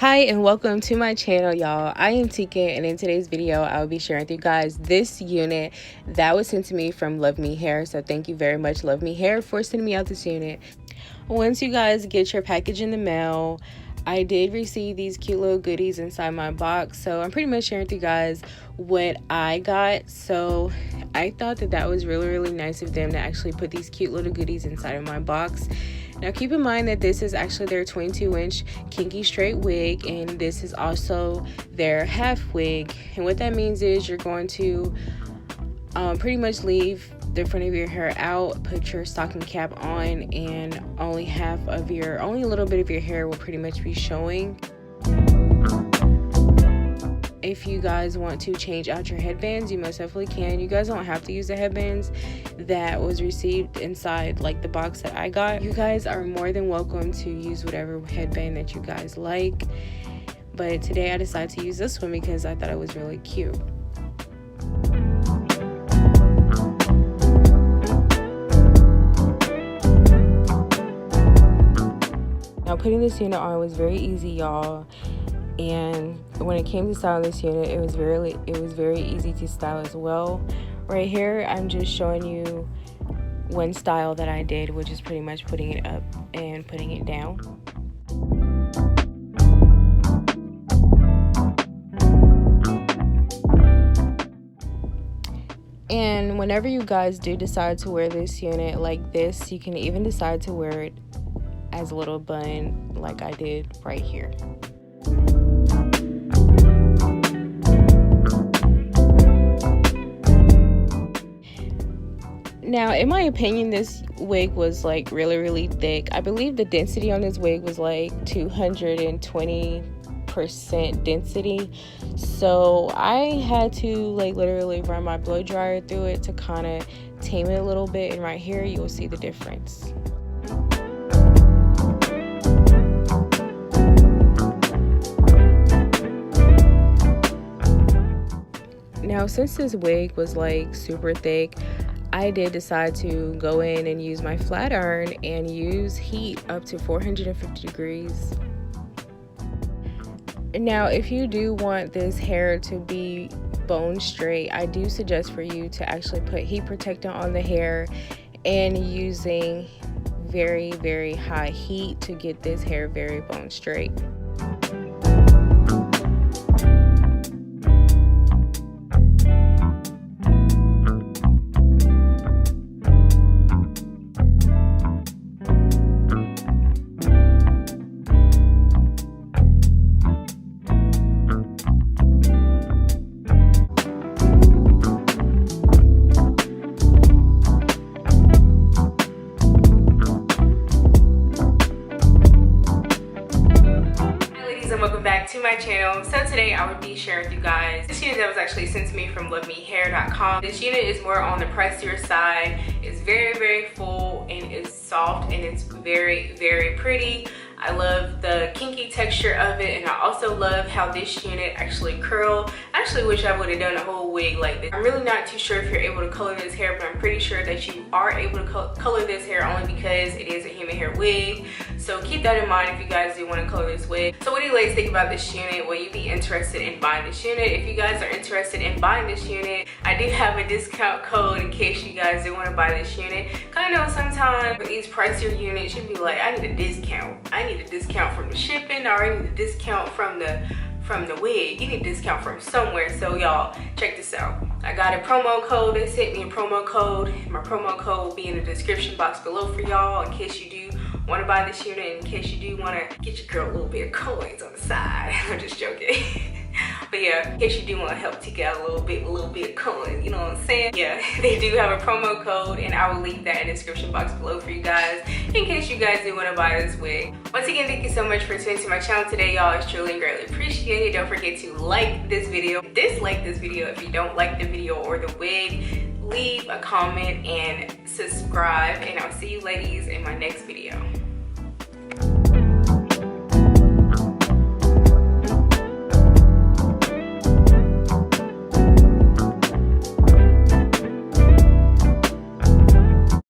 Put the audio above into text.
Hi and welcome to my channel, y'all. I am Tika, and in today's video I will be sharing with you guys this unit that was sent to me from LUVME Hair. So thank you very much, LUVME Hair, for sending me out this unit. Once you guys get your package in the mail, I did receive these cute little goodies inside my box, so I'm pretty much sharing with you guys what I got. So I thought that was really nice of them to actually put these cute little goodies inside of my box. Now keep in mind that this is actually their 22-inch kinky straight wig, and this is also their half wig. And what that means is you're going to pretty much leave the front of your hair out, put your stocking cap on, and only a little bit of your hair will pretty much be showing. If you guys want to change out your headbands, you most definitely can. You guys don't have to use the headbands that was received inside like the box that I got. You guys are more than welcome to use whatever headband that you guys like, but today I decided to use this one because I thought it was really cute. Now putting this unit on was very easy, y'all. And when it came to styling this unit, it was very easy to style as well. Right here I'm just showing you one style that I did, which is pretty much putting it up and putting it down. And whenever you guys do decide to wear this unit like this, you can even decide to wear it as a little bun like I did right here. Now, in my opinion, this wig was like really thick. I believe the density on this wig was like 220% density. So I had to like literally run my blow dryer through it to kind of tame it a little bit. And right here, you will see the difference. Now, since this wig was like super thick, I did decide to go in and use my flat iron and use heat up to 450 degrees. Now, if you do want this hair to be bone straight, I do suggest for you to actually put heat protectant on the hair and using very high heat to get this hair very bone straight. Welcome back to my channel. So today I would be sharing with you guys this unit that was actually sent to me from LUVMEhair.com. This unit is more on the pricier side. It's very full and it's soft and it's very pretty. I love the kinky texture of it, and I also love how this unit actually curled. I actually wish I would have done a whole wig like this. I'm really not too sure if you're able to color this hair, but I'm pretty sure that you are able to color this hair only because it is a human hair wig. So keep that in mind if you guys do want to color this wig. So what do you ladies think about this unit? Will you be interested in buying this unit? If you guys are interested in buying this unit, I do have a discount code in case you guys do want to buy this unit. Cause I know sometimes for these pricier units, you'd be like, I need a discount. I need a discount from the shipping, or I need a discount from the wig. You need a discount from somewhere. So y'all, check this out. I got a promo code. They sent me a promo code. My promo code will be in the description box below for y'all in case you do want to buy this unit, in case you do want to get your girl a little bit of coins on the side. I'm just joking. But yeah, in case you do want to help Tika out a little bit of coins, you know what I'm saying? Yeah, they do have a promo code, and I will leave that in the description box below for you guys in case you guys do want to buy this wig. Once again, thank you so much for tuning to my channel today, y'all. It's truly and greatly appreciated. Don't forget to like this video, dislike this video if you don't like the video or the wig. Leave a comment and subscribe, and I'll see you ladies in my next video.